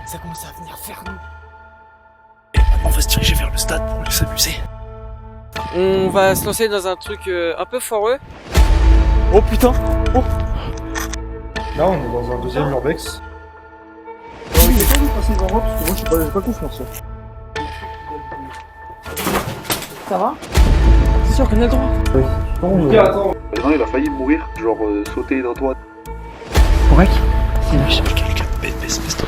Ça commence à venir faire nous. Et maintenant on va se diriger vers le stade pour aller s'amuser. On va se lancer dans un truc un peu foireux. Oh putain. Oh. Là, on est dans un deuxième urbex. J'ai envie de passer devant moi parce que moi j'ai pas confiance. Ça va? C'est sûr qu'on a le droit. Oui. Attends. Non, il a failli mourir, genre sauter d'un toit. Mec, c'est lâché quelqu'un. Baisse toi.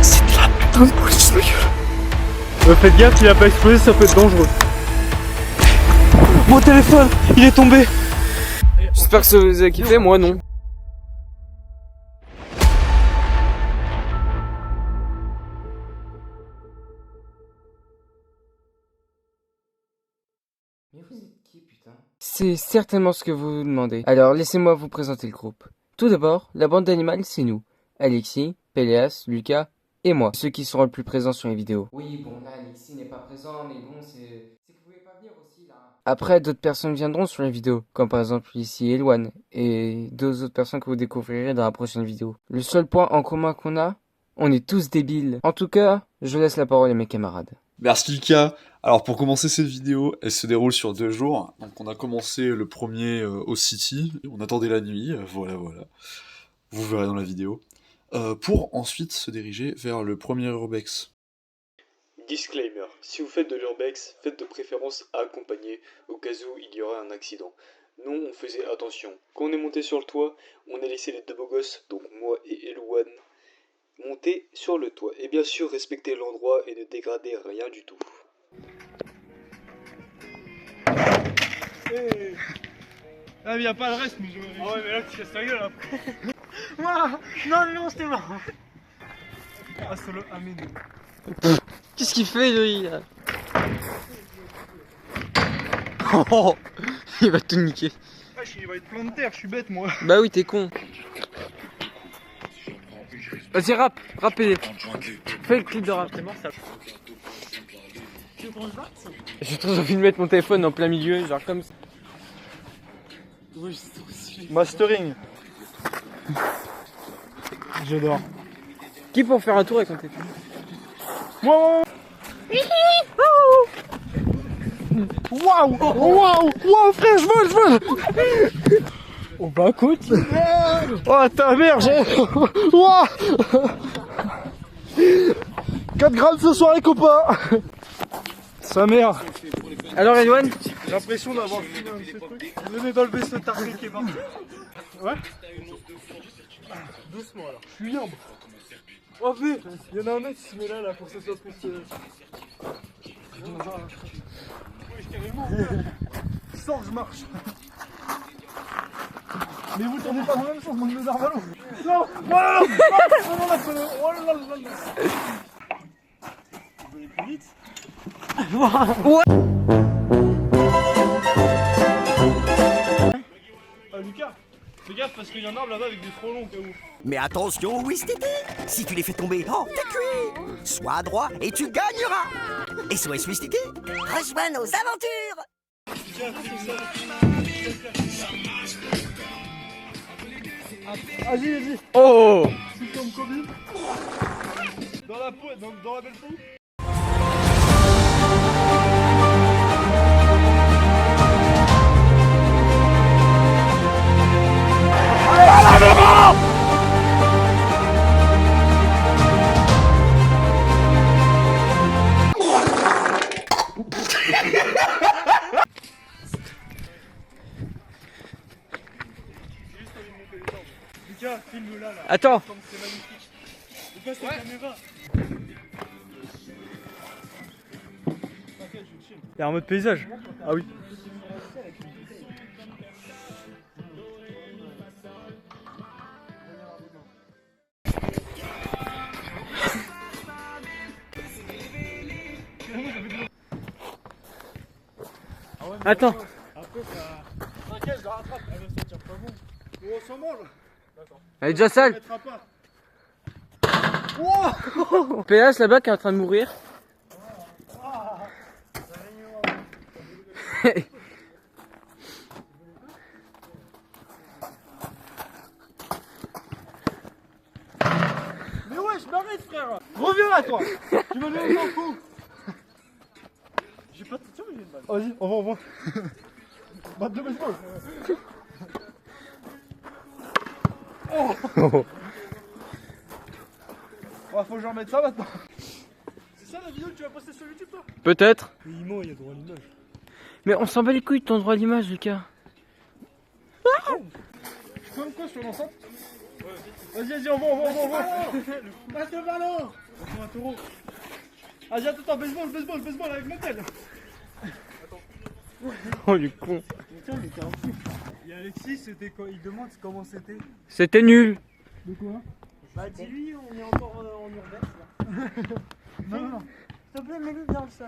C'est de la putain de police, ma gueule. Faites gaffe, il a pas explosé, ça peut être dangereux. Mon téléphone, il est tombé. J'espère que ça vous a kiffé, moi non. Mais vous êtes qui, putain? C'est certainement ce que vous vous demandez. Alors laissez-moi vous présenter le groupe. Tout d'abord, la bande d'animal, c'est nous. Alexis, Péléas, Lucas et moi. Ceux qui seront le plus présents sur les vidéos. Oui, bon, là, Alexis n'est pas présent, mais bon, c'est que vous pouvez pas venir aussi, là. Après, d'autres personnes viendront sur les vidéos, comme par exemple ici Eloane, et deux autres personnes que vous découvrirez dans la prochaine vidéo. Le seul point en commun qu'on a, on est tous débiles. En tout cas, je laisse la parole à mes camarades. Merci Lucas. Alors pour commencer cette vidéo, elle se déroule sur 2 jours. Donc on a commencé le premier au City, on attendait la nuit, voilà. Vous verrez dans la vidéo. Pour ensuite se diriger vers le premier urbex. Disclaimer, si vous faites de l'urbex, faites de préférence accompagné au cas où il y aura un accident. Nous, on faisait attention. Quand on est monté sur le toit, on a laissé les deux beaux gosses, donc moi et Elouane, monter sur le toit. Et bien sûr, respecter l'endroit et ne dégrader rien du tout. Hey. Ah, mais y'a pas le reste, mais je. Ah ouais, mais là tu casses ta gueule après. Ouah. Non, c'était marrant. Ah, c'est le Amin. Qu'est-ce qu'il fait, lui? Oh, il va tout niquer. Ah, il va être plein de terre, je suis bête moi. Bah oui, t'es con. Vas-y, rappez-les. Fais le clip de rap. J'ai trop envie de mettre mon téléphone en plein milieu, genre comme ça. Mastering. J'adore. Qui peut en faire un tour avec ton téléphone? Moi. Waouh, frère, je vole. On va continuer. Oh ta mère, Waouh. 4 grammes ce soir les copains. Sa mère. Alors, Eloane? J'ai l'impression d'avoir fini un de ces trucs. Venez d'enlever ce taré qui est parti. Ouais. Doucement alors. Je suis humble. Oh mais, il y en a un mec qui se met là pour que ça soit plus... Oui, carrément. Sors, je marche. Mais vous tournez pas dans la même sens, mon mes armes à l'eau. Non, oh là là. Vous allez plus vite. Lucas, fais gaffe parce qu'il y en a là-bas avec des trop longs au cas où. Mais attention, Ouistiti, si tu les fais tomber, oh, t'es cuit. Sois droit et tu gagneras. SOS Ouistiti, rejoins nos aventures. Vas-y. Oh! Tu tombes Kobe. Dans la peau, dans la belle peau. Lucas, filme là. Attends! C'est magnifique. Lucas, c'est la caméra. Il y a un mode paysage. Ah oui. Attends! Après, ça. T'inquiète, je la rattrape. Elle va se sentir pas bon. On s'en mange. D'accord. Elle est déjà sale! Wow. Pélas là-bas qui est en train de mourir. là, toi. Tu me donnes un coup. J'ai pas de tiens, mais j'ai une balle. Vas-y, on va. Batte de baseball. Oh. Ouais, faut que j'en remette ça maintenant. C'est ça la vidéo que tu vas poster sur YouTube, toi? Peut-être. Mais Imo, il y a droit à l'image. Mais on s'en bat les couilles de ton droit à l'image, Lucas. Je peux quoi sur l'enceinte? Vas-y, on va. Passe le ballon. On fait un taureau. Vas-y, attends, baseball avec mon tel. Oh, le con. Tiens, il était un fou. Et Alexis, c'était quoi? Il demande comment c'était. C'était nul. De quoi? Bah dis-lui, on est encore en urbex là. Non. S'il te plaît, mets-lui dans le sol.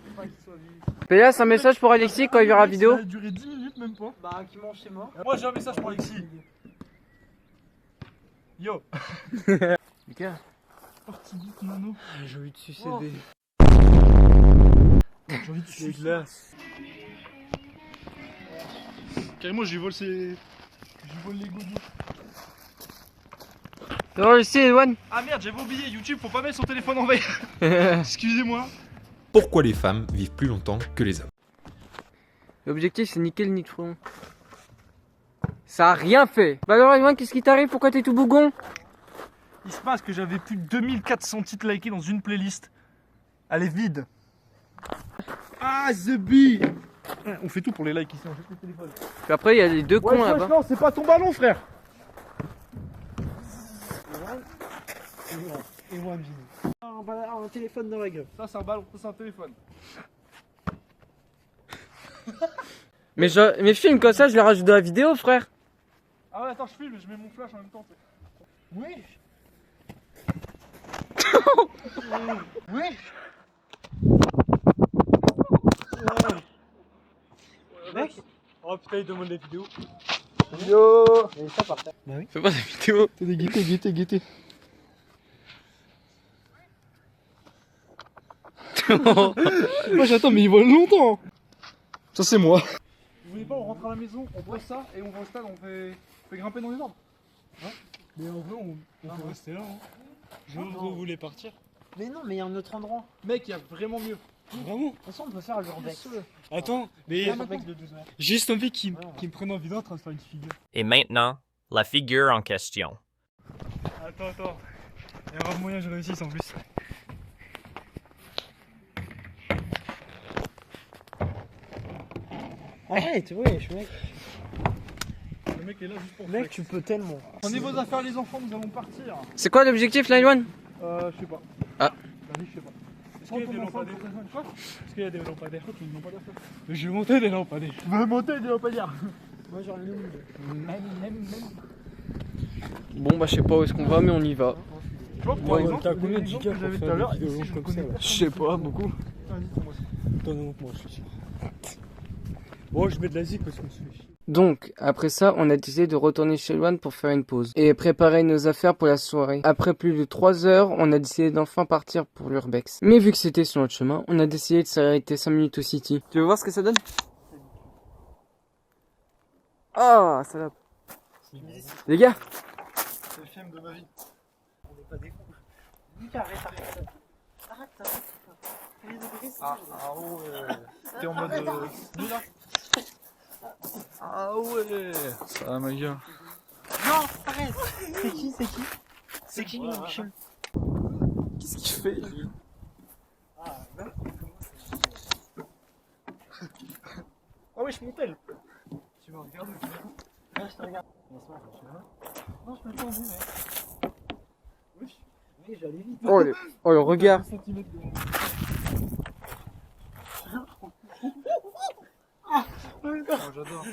Faut pas qu'il soit vif. Pélas, un message pour Alexis quand il verra la vidéo. Ça a duré 10 minutes, même pas. Bah qui mange c'est mort. Moi, j'ai un message pour Alexis. Yo. Lucas. Parti vite, Nano. J'ai envie de sucer Oh. des... J'ai envie de sucer. Les glaces. Carrément, je lui vole ses... Je lui vole les godilles. Non, Alexis, Ewan. Ah merde, j'avais oublié, YouTube, faut pas mettre son téléphone en veille. Excusez-moi. Pourquoi les femmes vivent plus longtemps que les hommes? L'objectif, c'est niquer le nid de frelon. Ça a rien fait. Bah alors, Ewan, qu'est-ce qui t'arrive? Pourquoi t'es tout bougon? Il se passe que j'avais plus de 2400 titres likés dans une playlist. Elle est vide. Ah, The Bee. On fait tout pour les likes ici, on jette le téléphone. Puis après, il y a les deux cons là-bas. Non, c'est pas ton ballon, frère. Et moi, Vini. Un téléphone dans la gueule. Ça, c'est un ballon, ça, c'est un téléphone. Mais filme comme ça, je les rajoute dans la vidéo, frère. Ah ouais, attends, je filme, je mets mon flash en même temps. Oui. Oui. Mec. Oh putain, il demande des vidéos. Yo. Mais ça par terre. Bah oui. Fais pas des vidéos. T'es des guettés. Moi j'attends, mais il vole longtemps. Ça c'est moi. Vous voulez pas, on rentre à la maison, on pose ça et on va au stade, on fait grimper dans les arbres. Hein? Mais en vrai, on peut rester là. Hein. Vous voulez partir? Mais non, mais il y a un autre endroit. Mec, il y a vraiment mieux. Vraiment? De toute façon, on peut faire l'urbex. Attends, mais L'urbex de 12 mètres. juste envie qu'il me prenne en vidéo en train de faire une figure. Et maintenant, la figure en question. Attends. Il y a rare moyen que je réussisse en plus. Arrête, wesh, mec. Le mec est là juste pour Mec, flex. tu peux tellement. Prenez vos affaires les enfants, nous allons partir. C'est quoi l'objectif là, Ewan? Je sais pas. Ah. Je sais pas. Est-ce qu'il y a des lampadaires? Quoi? Est-ce qu'il y a des lampadaires? Des lampadaires, ça. Mais je vais monter des lampadaires. Je vais monter des lampadaires. Moi j'en ai une. Même. Bon, bah, je sais pas où est-ce qu'on va, mais on y va. Tu vois, par exemple, t'as combien de gigas que j'avais tout à l'heure? Ici, je connais pas. Je sais pas, beaucoup. Attends, non, moi je suis sûr. Bon, je mets de la zik parce qu'on se fait chier. Donc, après ça, on a décidé de retourner chez Ewan pour faire une pause et préparer nos affaires pour la soirée. Après plus de 3 heures, on a décidé d'enfin partir pour l'urbex. Mais vu que c'était sur notre chemin, on a décidé de s'arrêter 5 minutes au city. Tu veux voir ce que ça donne? Oh, salope. Les gars, C'est le film de ma vie. On n'est pas des cons. Lucas, arrête. Arrête. Ah ouais. T'es en mode. Nul là. Ah ouais. Ça va, ma gueule. Non, arrête. C'est qui Michel? Qu'est-ce qu'il fait lui? Ah ouais, je montais. Tu me regardes ou tu Ouais, je te regarde. Non, je peux pas en vue, mec. Oui. Mec, j'allais vite. oh le regard. Oh, j'adore.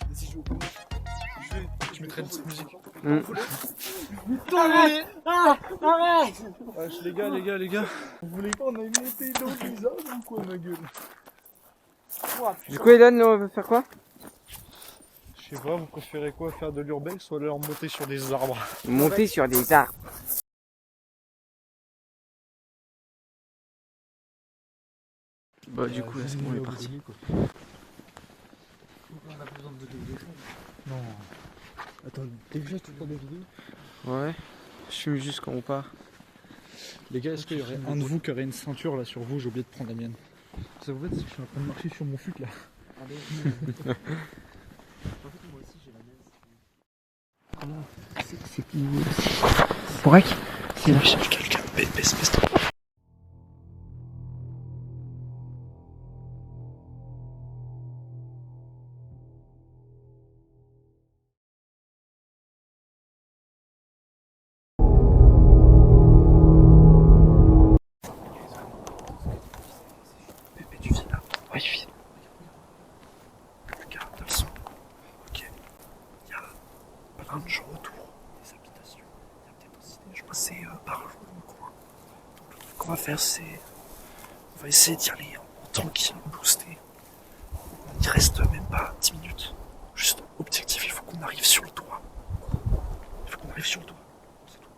Vas-y, je vais je mettrai une petite musique. Arrête. Arrête. Wesh, les gars. Vous voulez pas, on a une montée dans le visage ou quoi, ma gueule? Du coup, Ewan, là, on va faire quoi? Je sais pas, vous préférez quoi? Faire de l'urbex ou alors monter sur des arbres? Monter sur des arbres. Bah, du coup, là, c'est bon, on est parti. On a besoin de vidéos. Non. Attends, déjà tu prends des vidéos? Ouais, je fume juste quand on part. Les gars, est-ce qu'il y aurait un de vous qui aurait une ceinture là sur vous? J'ai oublié de prendre la mienne. Ça vous fait, c'est que je suis en train de marcher sur mon fut là. Allez. En fait, moi aussi j'ai la même. C'est qui? Borek? C'est là. Cherche quelqu'un. Baisse-toi. Bébé, tu viens là. Ouais, je viens. Regarde, t'as le son. Ok. Il y a plein de gens autour, des habitations. Il y a peut-être aussi des gens assez par jour dans le coin. Donc le truc qu'on va faire, c'est. On va essayer d'y aller en tranquille, en boosté. Il reste même pas 10 minutes. Juste, objectif, il faut qu'on arrive sur le toit. Il faut qu'on arrive sur le toit. C'est tout.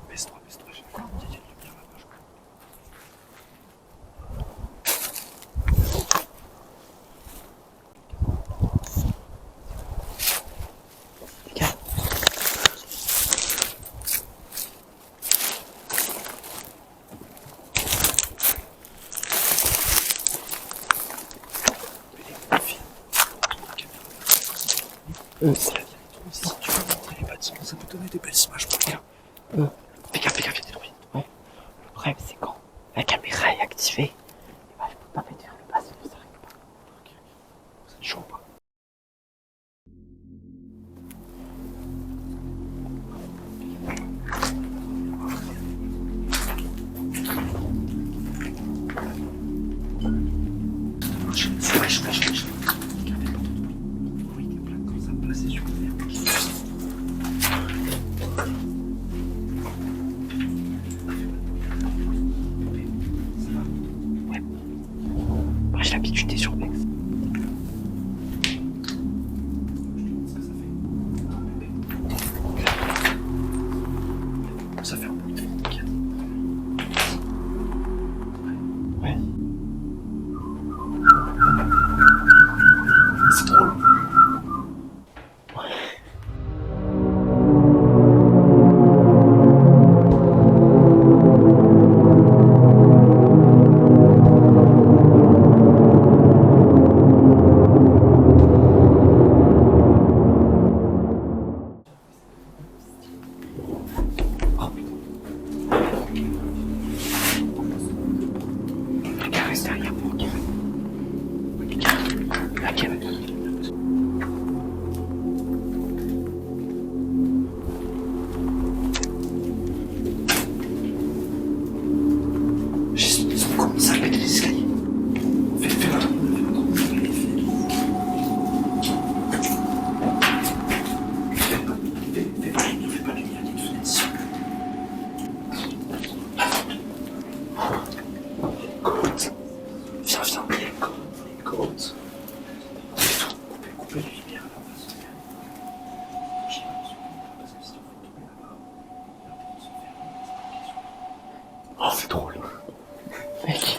Baisse-toi, j'ai vu une lumière là-bas, je crois. C'est la vérité. Si tu veux montrer les bâtiments, ça peut donner des belles images pour les gars. Fais gaffe, il y a des bruits. Le problème c'est quand la caméra est activée, je peux pas mettre le bas, sinon ça règle pas. Ok. Vous êtes chaud ou pas? Lâche. Regardez pas trop. Oui, des plaques comme ça placées sur le verre. Ça va? Ouais. Moi j'ai l'habitude des survex. Ça fait un bruit de fond, t'inquiète. Ouais. C'est drôle. Les gars, reste derrière moi, ok? Ok. Ils ont commencé à mettre les escaliers. Fais la Fais pas lumière, il y a une fenêtre ici. Côte. Viens. Côte. Coupez les lumières là, on va se faire. J'ai parce que si on fait tomber là-bas, on va se faire. Oh, c'est drôle. Mec.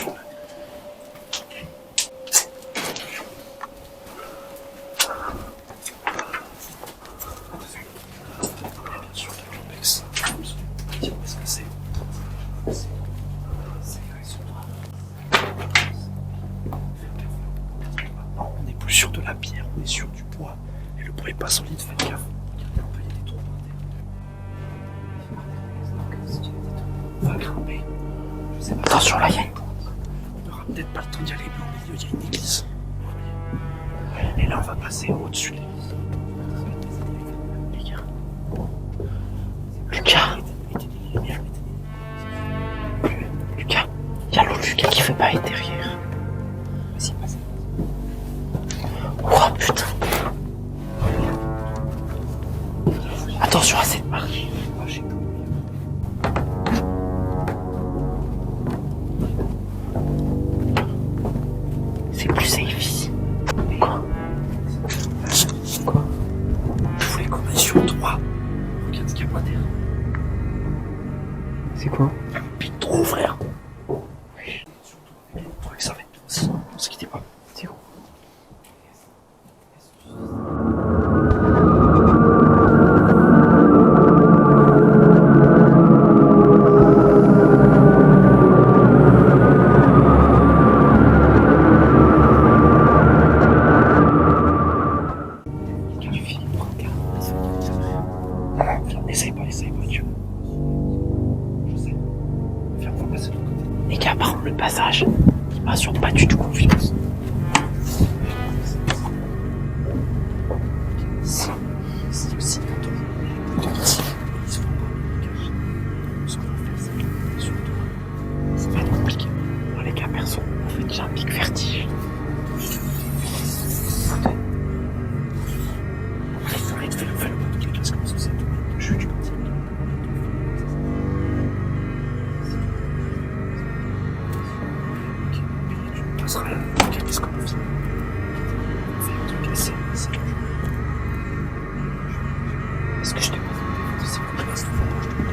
Bien sûr, de l'urbex. Dis-moi ce que c'est. C'est sur toi. Non, on n'est plus sur de la pierre, on est sur du bois. Et le bois est pas solide, faites gaffe. Regardez un peu, il y a des trous par terre. On va grimper. Je sais pas. Attention, là, il y a une pointe. On n'aura peut-être pas le temps d'y aller, mais au milieu, il y a une église. Vous voyez. Et là, on va passer au-dessus de l'église. Les gars. Lucas, il y a l'autre Lucas qui veut pas être derrière. Vas-y, vas-y. Oh putain. Attention à cette marche. C'est plus safe ici. Quoi? Je voulais qu'on aille sur le droit. Regarde ce qu'il y a par terre. C'est quoi? Puis trop, frère. Oui. Surtout avec les trucs, ça va être Non, essaye pas, tu vois. Je sais. Viens, on va passer de l'autre côté. Les gars, par contre, le passage, il m'assure pas du tout confiance. Si aussi, ça va être compliqué. Bon, les gars, perso, on fait déjà un pic vertige. Arrête, fais-le pas toutes les classes comme ça, c'est tout. Je suis du petit. Ok, tu passeras là, qu'est-ce qu'on fait? On fait un truc assez. Est-ce que je te passe de s'il vous plaît, s'il vous plaît, je te demande.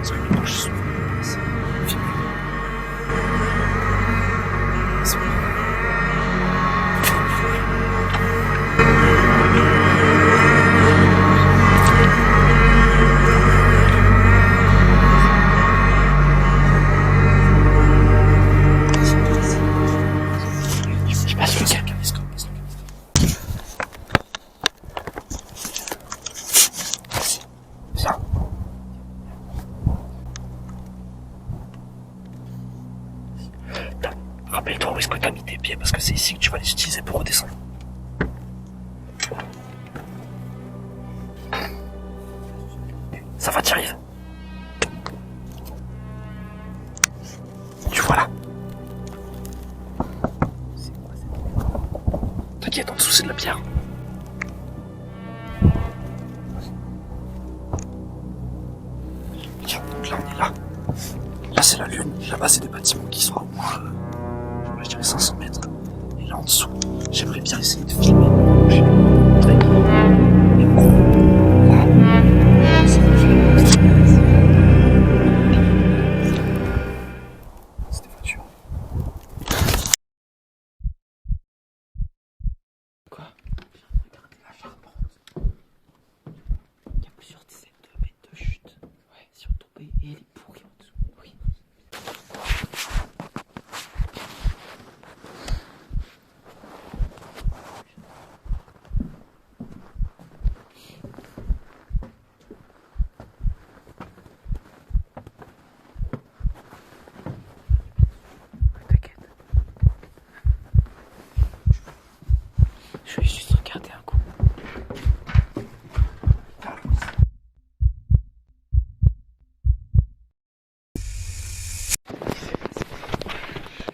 Est-ce que les proches sont assez filmés? C'est bon. Je passe le sac. Viens. Rappelle-toi où est-ce que t'as mis tes pieds parce que c'est ici que tu vas les utiliser pour redescendre. Ça va, t'y arrives? Tu vois là? T'inquiète, en dessous c'est de la pierre. Tiens, donc là on est là. Là c'est la lune, là-bas c'est des bâtiments qui sont au moins, je dirais 500 mètres. Et là en dessous, j'aimerais bien essayer de filmer. Je vais vous montrer. Et en gros, là, c'est une c'est des voitures. Quoi? Regardez la charpente. Il y a plusieurs dizaines de mètres de chute. Ouais, si on tombait et elle est pourrie en dessous. Oui. T'inquiète. Je vais juste regarder un coup.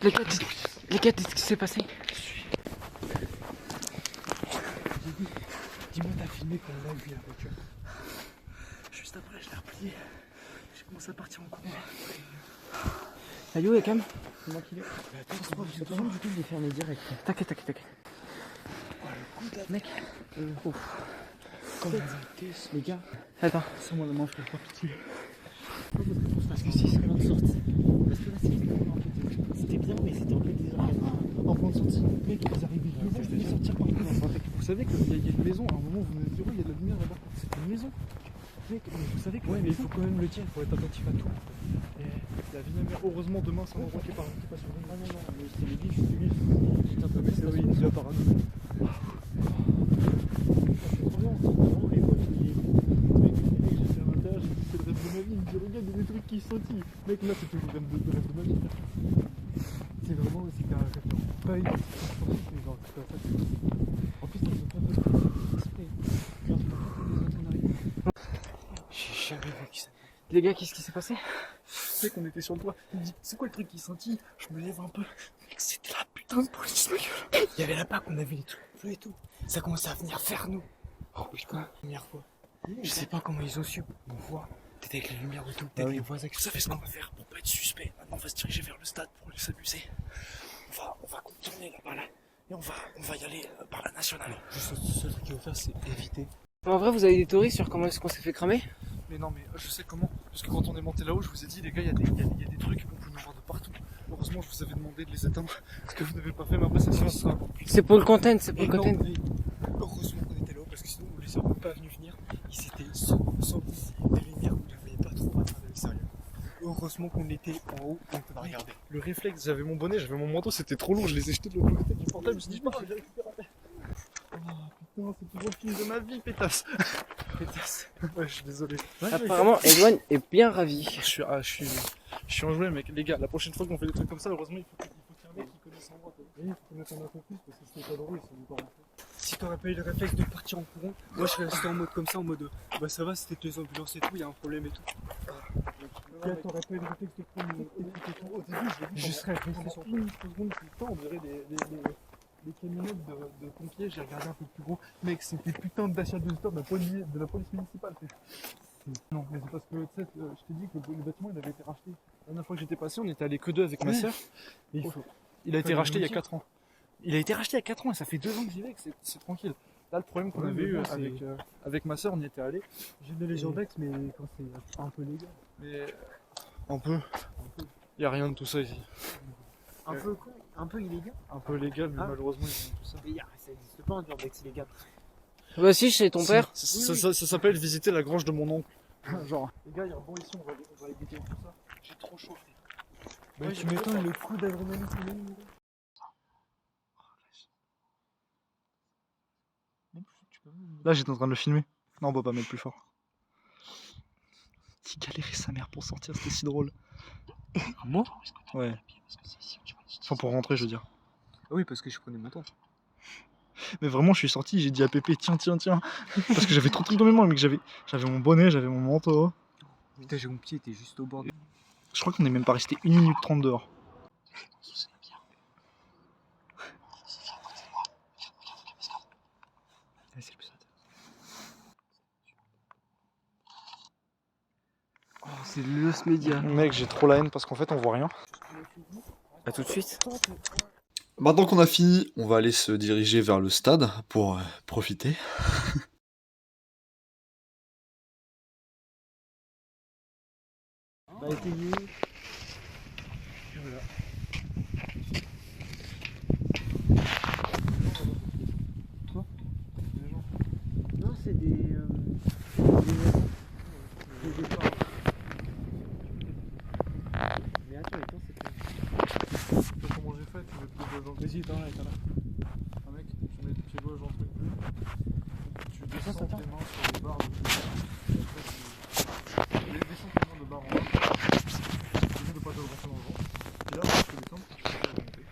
Les gars, qu'est-ce qui s'est passé? Dis-moi, t'as filmé quand on a vu la voiture. Juste après, je l'ai replié. J'ai commencé à partir en courant. Salut, Ekam. C'est moi qui l'ai. Attends, c'est pas du tout, je l'ai fermé direct. T'inquiète. Mec, Comme les gars, Attends. sans moi, maman, je peux pas pitié. parce que si c'est en sortie. Parce que là, c'était bien, mais c'était un peu désorganisé. En point de sortie, mec, ils arrivaient devant, je devais sortir par contre. Vous savez qu'il y a une maison, à un moment, vous venez de dire, il y a de la lumière là-bas. C'est une maison. Mec, mais vous savez que. Ouais, mais il faut quand même le dire, il faut être attentif à tout. Et la vie mère, heureusement, demain, c'est un endroit qui est pas sur une. Non, mais c'est les guiches, Putain, mais c'est oui, il y a parano. C'est trop bien, c'est vraiment les potes, mec, j'étais à l'intérieur, j'ai dit, c'est le rêve de ma vie. Il me dit, regarde, il y a des trucs qui sont sortis. Mec, là, c'est toujours le rêve de ma vie. C'est vraiment, c'était un rêve. Pas une mais genre, c'était ça. En plus, ils ont pas fait exprès. J'ai jamais vu qui ça. Les gars, qu'est-ce qui s'est passé? Tu sais qu'on était sur le toit. Il me dit, c'est quoi le truc qui sentit? Je me lève un peu. Mec, c'était la putain de police, ma gueule. Il y avait là-bas qu'on avait les trucs bleus et tout. Ça commençait à venir vers nous. Oh putain, première fois. Je sais pas comment ils ont su. On voit. Peut-être avec les lumières et tout. Peut-être les voisins qui Vous savez ce qu'on va faire pour pas être suspect? Maintenant, on va se diriger vers le stade pour s'amuser. On va contourner là-bas là. Et on va y aller par la nationale. Juste le seul truc qu'il faut faire, c'est éviter. En vrai, vous avez des théories sur comment est-ce qu'on s'est fait cramer? Mais non, mais je sais comment. Parce que quand on est monté là-haut, je vous ai dit, les gars, il y a des trucs, on peut nous voir de partout. Heureusement, je vous avais demandé de les éteindre. Ce que vous n'avez pas fait, mais après, ça sera encore plus. C'est pour le content, c'est pour le content. Heureusement qu'on était là-haut, parce que sinon, on les serait pas venus venir. Ils étaient sans des lumières, on ne les voyait pas trop à travers l'extérieur. Heureusement qu'on était en haut quand on a regardé. Le réflexe, j'avais mon bonnet, j'avais mon manteau, c'était trop lourd, je les ai jetés de l'autre côté du portail, je me suis dit, je vais récupérer. Oh putain, c'est toujours le film de ma vie, pétasse. Pétasse. Ouais, je suis désolé. Apparemment, Elwan est bien ravi. Je suis enjoué, mec. Les gars, la prochaine fois qu'on fait des trucs comme ça, heureusement, il faut qu'il y ait un mec qui connaisse l'endroit. Oui, il faut connaître un peu plus parce que c'était pas drôle, ils sont pas rentrés. Si t'aurais pas eu le réflexe de partir en courant, moi je serais resté en mode comme ça, en mode bah ça va, c'était les ambulances et tout, y a un problème et tout. Là, t'aurais pas eu le réflexe de prendre une équipe et tout. Au début, je serais resté sur une seconde plus de temps, on dirait des camionnettes de pompiers, j'ai regardé un peu plus gros. Mec, c'était putain de Dacia 2 stop de la police municipale. Non, mais c'est parce que, tu sais, je t'ai dit que le bâtiment, il avait été racheté. La dernière fois que j'étais passé, on était allés que deux avec ma sœur. Il a été racheté il y a 4 ans. Il a été racheté il y a 4 ans et ça fait 2 ans que j'y vais, que c'est tranquille. Là, le problème qu'on avait eu avec ma soeur, on y était allé. J'ai donné les urbex, mais quand c'est un peu légal. Mais un peu. Il n'y a rien de tout ça ici. Un peu quoi? Un peu illégal? Un peu légal, mais malheureusement, il y a rien de tout ça. Mais ça n'existe pas un urbex illégal. Bah si, chez ton père. Ça s'appelle visiter la grange de mon oncle. Genre. Les gars, il y a un bon ici, on va éviter tout ça. J'ai trop chaud. Ouais, tu m'étonnes le coup d'adrénaline qu'on a eu. Là, j'étais en train de le filmer. Non, on peut pas mettre plus fort. Il galérait sa mère pour sortir, c'était si drôle. Moi? Ouais. Enfin, pour rentrer, je veux dire. Oui, parce que je prenais mon temps. Mais vraiment, je suis sorti, j'ai dit à Pépé, tiens. Parce que j'avais trop de trucs dans mes mains, mais que j'avais mon bonnet, j'avais mon manteau. Putain, j'ai mon pied, était juste au bord. Je crois qu'on est même pas resté 1 minute 30 dehors. C'est le plus oh, c'est l'os média. Mec, j'ai trop la haine parce qu'en fait, on voit rien. À tout de suite. Maintenant qu'on a fini, on va aller se diriger vers le stade pour profiter. Bah, étayé. Voilà. Toi? Des gens? Non, c'est des départs. Mais attends, c'est pas... Comment j'ai fait? Tu mets tes doigts dans le... Vas-y, t'en là. Un mec, tu mets tes doigts dans le truc bleu. Tu descends tes mains sur les barres de tu descends tes mains de barre en bas. Tu essaies de pas te rentrer dans le vent. Et là, tu peux descendre et tu peux faire remonter.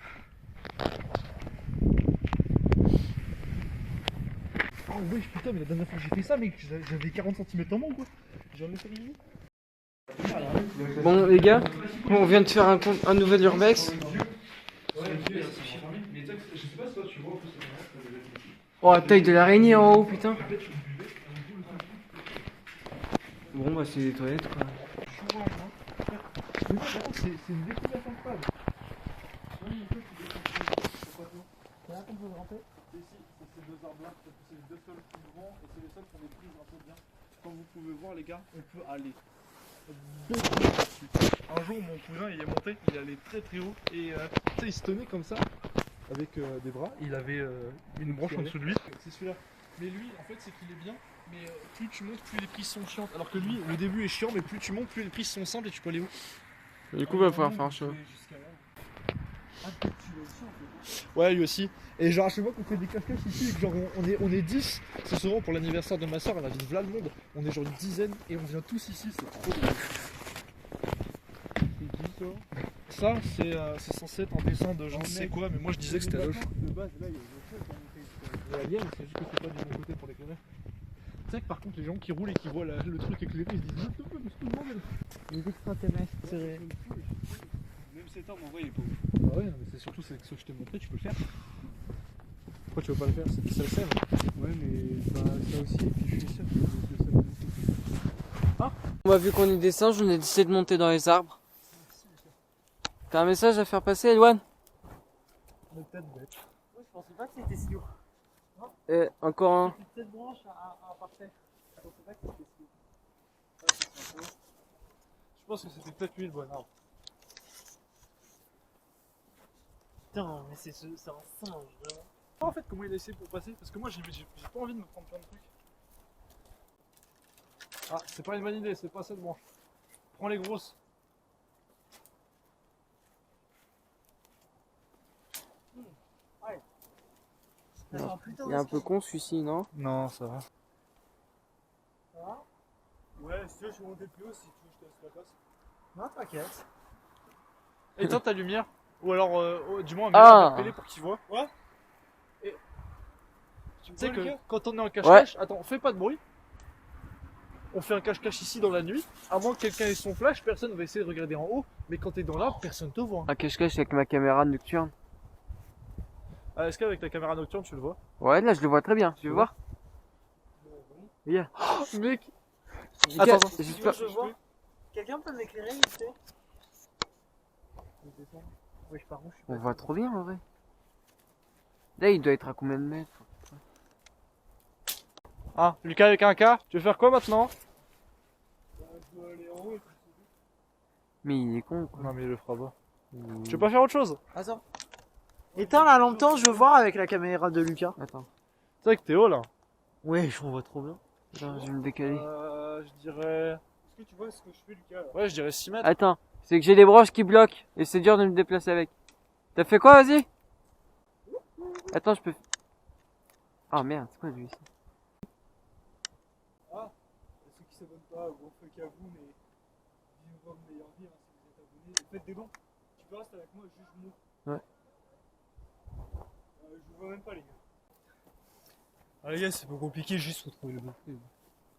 Oh wesh, putain, mais la dernière fois que j'ai fait ça, mec, j'avais 40 cm en moins, quoi. J'en ai fait une. Bon les gars, on vient de faire un nouvel urbex. Oh la taille de l'araignée en haut, putain. Bon bah c'est des toilettes quoi. C'est une découverte incroyable. C'est là qu'on peut grimper. C'est ici, c'est ces deux arbres-là, parce que c'est les deux seuls plus grands et c'est les seuls qui ont des prises un peu bien. Comme vous pouvez voir les gars, on peut aller beaucoup dessus. Un jour mon cousin il est monté, il allait très très haut et tu sais il se tenait comme ça avec des bras, il avait une branche en dessous de lui. C'est celui-là. Mais lui en fait c'est qu'il est bien, mais plus tu montes plus les prises sont chiantes. Alors que lui au début est chiant mais plus tu montes plus les prises sont simples et tu peux aller où? Du coup va falloir faire un show. Ouais, lui aussi. Et genre, à chaque fois qu'on fait des cache-cache ici, et que genre on est 10, c'est souvent pour l'anniversaire de ma soeur, elle invite là le monde. On est genre une dizaine et on vient tous ici, c'est trop drôle. Ça, c'est censé être un dessin de je ne sais quoi, mais moi je disais que c'était à gauche. De base, là, il y a la liane, c'est juste que c'est pas du bon côté pour l'éclairer. Tu sais que par contre, les gens qui roulent et qui voient le truc éclairé, ils se disent non, mais c'est tout le monde. Les extraterrestres, c'est réel. Même cet arbre en vrai il est pas ouf. Bah ouais, mais c'est surtout ce que je t'ai montré, tu peux le faire. Pourquoi tu veux pas le faire? C'est le sève. Ouais, mais bah, ça aussi, et puis je suis sûr que ça va beaucoup. Ah, on a vu qu'on est des singes, on a décidé de monter dans les arbres. T'as un message à faire passer, Elwan? On est peut-être bête. Moi, je pensais pas que c'était si lourd. Encore un. Cette branche à parfait. Je pensais pas que c'était si lourd. Je pense que c'était peut-être lui le bon arbre. Putain, mais c'est un singe, vraiment. En fait, comment il a essayé pour passer? Parce que moi j'ai pas envie de me prendre plein de trucs. Ah, c'est pas une bonne idée, c'est pas cette branche. Prends les grosses. Il est un peu con celui-ci, non? Non, ça va. Ouais, si tu veux, je vais monter plus haut si tu veux, je te laisse la place. Non, t'inquiète. Éteins ta lumière. Ou alors, du moins, Ah. mets-la pour qu'il voit. Ouais. Et Tu tu sais vois, que Lucas quand on est en cache-cache, attends, fais pas de bruit. On fait un cache-cache ici dans la nuit. À moins que quelqu'un ait son flash, personne va essayer de regarder en haut. Mais quand t'es dans l'arbre, personne te voit. Un cache-cache avec ma caméra nocturne. Ah, est-ce qu'avec ta caméra nocturne, tu le vois? Ouais, là je le vois très bien, tu veux voir? Regarde. Oh, mec. Attends, Tu veux, je vois. Quelqu'un peut m'éclairer, vite fait? Ouais, par où je suis On voit trop bien en vrai. Là il doit être à combien de mètres? Ah, Lucas avec un K, tu veux faire quoi maintenant? Je dois aller en haut et tout. Mais il est con quoi. Non, mais il le fera pas. Tu veux pas faire autre chose? Attends. Éteins la lampe torche, je veux voir avec la caméra de Lucas. Attends. C'est vrai que t'es haut là. Ouais, je vois trop bien. Attends, je vais me décaler. Je dirais. Est-ce que tu vois ce que je fais, Lucas là? Ouais, je dirais 6 mètres. Attends, c'est que j'ai des broches qui bloquent et c'est dur de me déplacer avec. T'as fait quoi, vas-y? Attends, je peux... Ah merde, c'est quoi lui ici? Ceux qui s'abonnent pas, bon, fait qu'à vous, mais vivez votre meilleure vie hein, si vous êtes abonnés. Et faites des dons. Tu peux rester avec moi, juste je monte. Ouais. Je vous vois même pas, les gars. Ah, les gars, c'est pas compliqué, juste faut trouver le bon.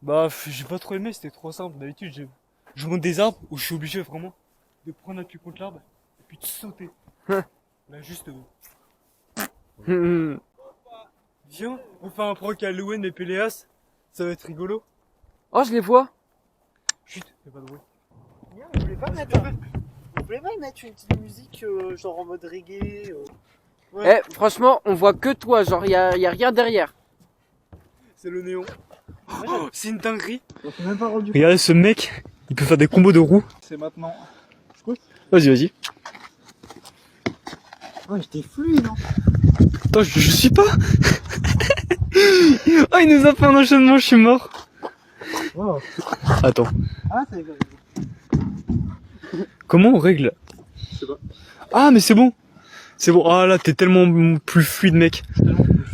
Bah, j'ai pas trop aimé, c'était trop simple. D'habitude, je monte des arbres où je suis obligé vraiment de prendre appui contre l'arbre et puis de sauter. Là, juste. Viens, on fait un prank à Halloween et Péléas, ça va être rigolo. Oh, je les vois. Chut, fais pas de bruit. Vous voulez pas mettre une petite musique genre en mode reggae Ouais. Eh, franchement, on voit que toi, genre y a rien derrière. C'est le néon. Oh, c'est une dinguerie. Regardez ce mec, il peut faire des combos de roues. C'est maintenant. Vas-y, vas-y. Ouais, j'étais fluide, non? Attends, je suis pas. Oh, il nous a fait un enchaînement, je suis mort. Wow. Attends. Ah, c'est rigolo. Comment on règle? Je sais pas. Ah, mais c'est bon. C'est bon. Ah là, t'es tellement plus fluide, mec.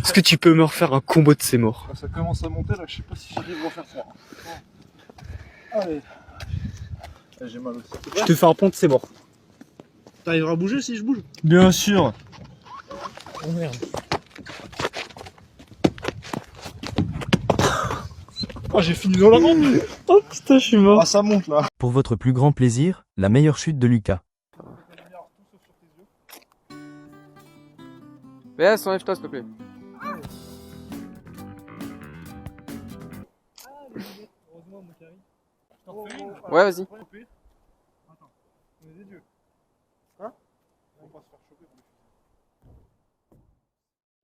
Est-ce que tu peux me refaire un combo de ces morts? Ça commence à monter là, je sais pas si j'arrive à en faire 3. Allez. J'ai mal aussi. Je te fais un pont de ces morts. T'arriveras à bouger si je bouge? Bien sûr. Oh merde. Oh, j'ai fini dans la rampe. Oh putain, je suis mort. Ah, ça monte là. Pour votre plus grand plaisir, la meilleure chute de Lucas. Béas, enlève-toi s'il te plaît. Ouais, vas-y.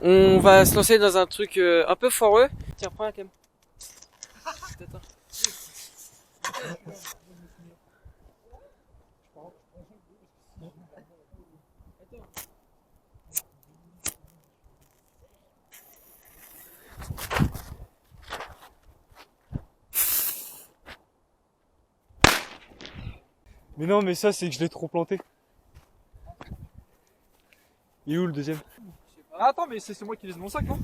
On va se lancer dans un truc un peu foireux. Tiens, prends la cam. Mais non, mais ça, c'est que je l'ai trop planté. Il est où le deuxième? Ah, attends, mais c'est moi qui laisse mon sac, non?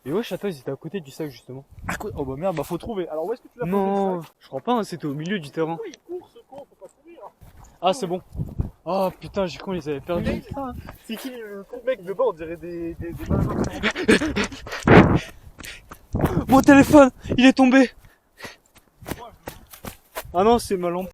Et wesh, attends, ils étaient à côté du sac justement. Oh bah merde, bah faut trouver. Alors où est-ce que tu l'as posé Non, le sac? je crois pas, hein, c'était au milieu du terrain. Oui, il court ce con, faut pas courir. Ah, c'est bon. Oh putain, j'ai con, ils avaient perdu. C'est qui le con mec de bas, on dirait des bananes. Mon téléphone, il est tombé. Ah non, c'est ma lampe.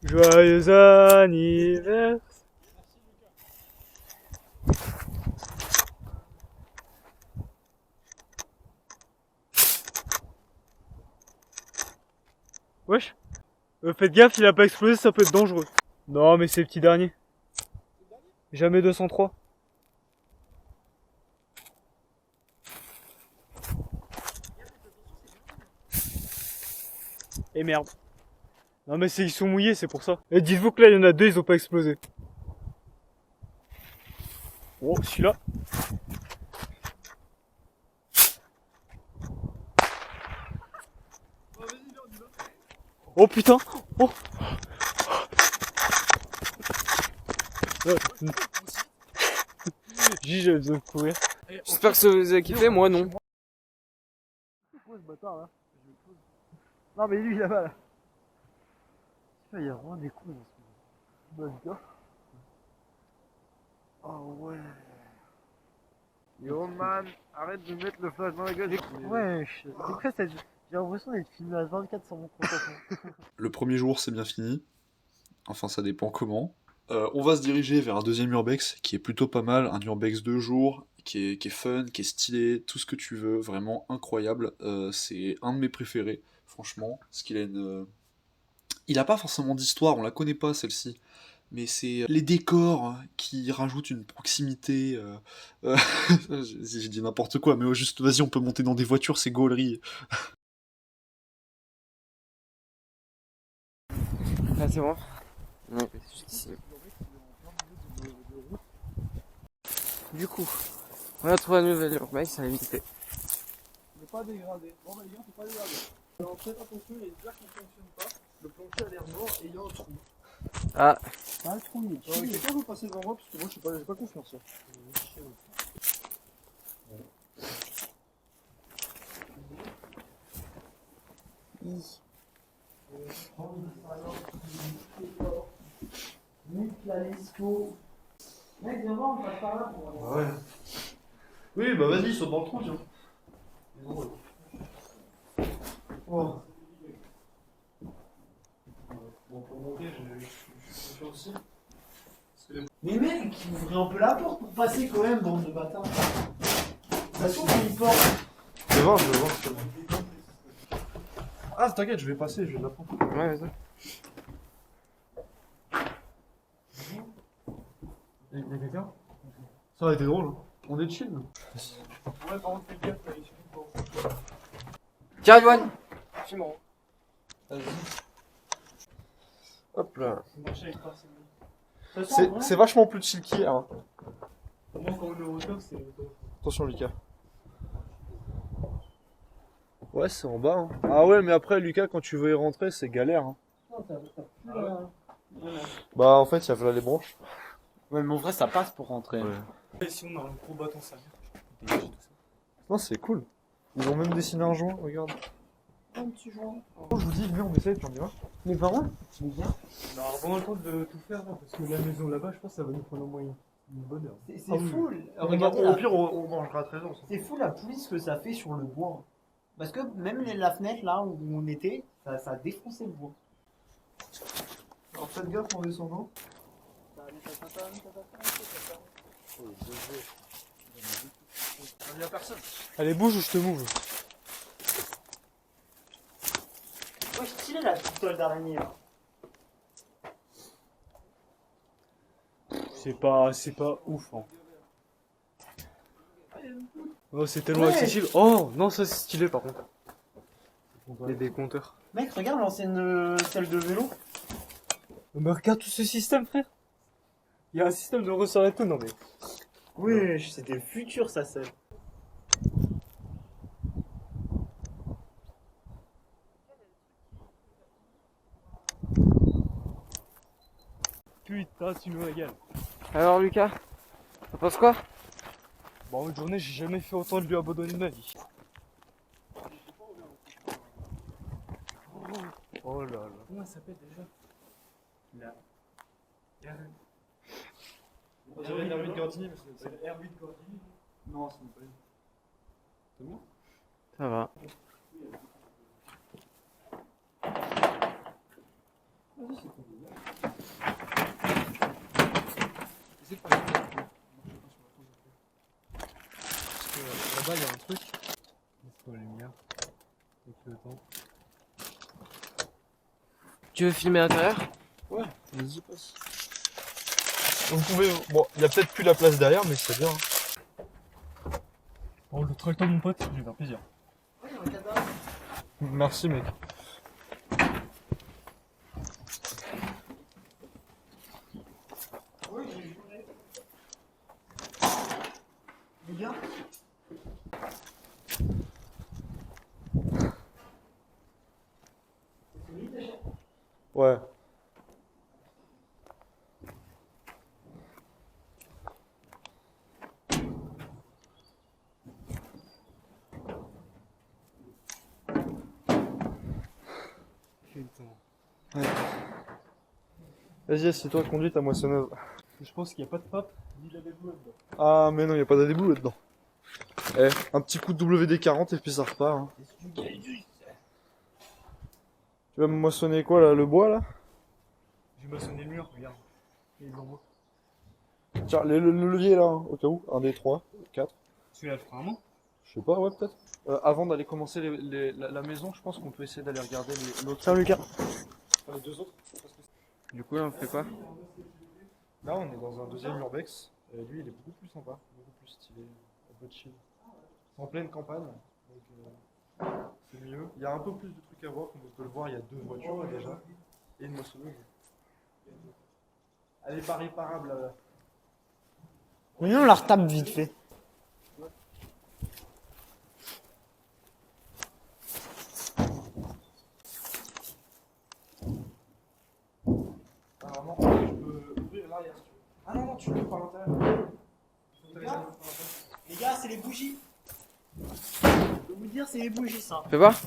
Joyeux anniversaire. Wesh. Faites gaffe, il a pas explosé, ça peut être dangereux. Non, mais c'est le petit dernier. Jamais 203. Et merde. Non mais ils sont mouillés, c'est pour ça. Et dites-vous que là, il y en a deux, ils ont pas explosé. Oh, celui-là. Oh putain. Oh. J'ai besoin de courir. J'espère que ça vous a kiffé, moi non. C'est quoi ce bâtard là? Non mais lui là-bas là. Il y a vraiment des coups dans ce gars. Oh ouais. Yo man, arrête de mettre le flash dans la gueule. Ouais, j'ai l'impression d'être filmé à 24 sur mon compte. Le premier jour, c'est bien fini. Enfin, ça dépend comment. On va se diriger vers un deuxième urbex qui est plutôt pas mal. Un urbex 2 jours qui est fun, qui est stylé, tout ce que tu veux. Vraiment incroyable. C'est un de mes préférés, franchement. Parce qu'il a une... Il a pas forcément d'histoire, on la connaît pas celle-ci. Mais c'est les décors qui rajoutent une proximité. J'ai dit n'importe quoi, mais juste vas-y, on peut monter dans des voitures, c'est gaulerie. Ah, c'est bon? Ouais, juste ici. Du coup, on a trouvé un nouvel urbex, ça va éviter. On n'est pas dégradé. Bon bah les gars, faut pas dégrader. Alors faites attention, il y a une pierre qui ne fonctionne pas. Le plancher a l'air mort et il y a un trou. Ah. Ah, le trou, il est chill. Quelqu'un veut passer devant moi parce que moi j'ai pas confiance. Là. Mec, viens voir, on passe par là pour... Ouais. Oui, bah vas-y, saute dans le trou, tiens. Oh. Bon, pour monter, je suis aussi. Mais mec, ouvrez un peu la porte pour passer quand même, bande de bâtards. De toute façon, c'est une porte. Je vais voir, c'est bon. Ah, t'inquiète, je vais passer, je vais l'apprendre. Ouais, vas-y. Y'a quelqu'un? Ça aurait été drôle, hein. On est chill, nous. Ouais, par contre, fais gaffe, t'as ici. Tiens, Yoann. Filmant. Vas-y. Hop là. C'est vachement plus chill qu'hier. Hein. Moi, quand on est au hauteur, c'est... Attention, Lucas. Ouais, c'est en bas. Hein. Ah ouais, mais après, Lucas, quand tu veux y rentrer, c'est galère. Hein. Non, t'as plus la... Bah, en fait, il y a là les branches. Ouais, mais en vrai, ça passe pour rentrer. Ouais. Et si on a un gros bâton, ça Non, c'est cool. Ils ont même dessiné un joint, regarde. Un petit joint. Je vous dis, venez, on essaye, puis on y va. Mais par contre, c'est bien. On aura vraiment le temps de tout faire là, parce que la maison là-bas, je pense que ça va nous prendre au moins une bonne heure. C'est fou. Regardez, au pire, on mangera à 13h. C'est fou la pluie ce que ça fait sur le bois. Parce que même la fenêtre là où on était, ça a défoncé le bois. Alors faites gaffe en descendant. Il y a personne. Allez, bouge ou je te move. Ouais, stylé la petite toile d'araignée là. C'est pas ouf, hein. Oh, c'est tellement accessible. Oh, non, ça c'est stylé par contre. Il y a des compteurs. Mec, regarde l'ancienne salle de vélo. Mais regarde tout ce système, frère. Il y a un système de ressort et tout, non mais... Oui, c'était le futur ça, celle. Putain, tu me régales. Alors, Lucas, t'en penses quoi? Bon, une journée, j'ai jamais fait autant de lieux abandonnés de ma vie. Oh là là. Comment ça s'appelle déjà? Là. On dirait une Hermine Gardini, mais c'est C'est Hermine Gardini. Non, ce n'est pas une. C'est bon? Ça va. Là-bas, il y a un truc. C'est la lumière. Avec le temps. Tu veux filmer l'intérieur? Ouais, vas-y, passe. Vous pouvez. Bon, il y a peut-être plus la place derrière, mais c'est bien. Oh, le tracteur de mon pote, je vais faire plaisir. Merci, mec. gars. Ouais. Putain. Ouais. Vas-y, assieds-toi, conduis ta moissonneuse. Je pense qu'il n'y a pas de pape ni d'ADBOU là-dedans. Ah, mais non, il a pas d'ADBOU là-dedans. Eh, un petit coup de WD-40 et puis ça repart. Hein. Tu vas me moissonner quoi là, le bois là? J'ai moissonné le mur, regarde. Les lambeaux. Tiens, le levier là, hein, au cas où. 1 des 3, 4. Celui-là le fera un moment. Je sais pas, ouais, peut-être. Avant d'aller commencer la maison, je pense qu'on peut essayer d'aller regarder l'autre. Ciao Lucas. Les deux autres. Du coup, là, on fait quoi? Là, on est dans un deuxième urbex. Lui, il est beaucoup plus sympa, beaucoup plus stylé, un peu chill. C'est en pleine campagne, donc c'est mieux. Il y a un peu plus de trucs à voir, comme vous pouvez le voir, il y a 2 voitures là, déjà, et une moissonneuse. Elle est pas réparable. Mais on la retape vite fait. Alors non, je peux ouvrir l'arrière si tu veux. Ah non, non, tu le fais par l'intérieur. Les gars, c'est les bougies. Je peux vous dire, c'est les bougies ça. Fais voir.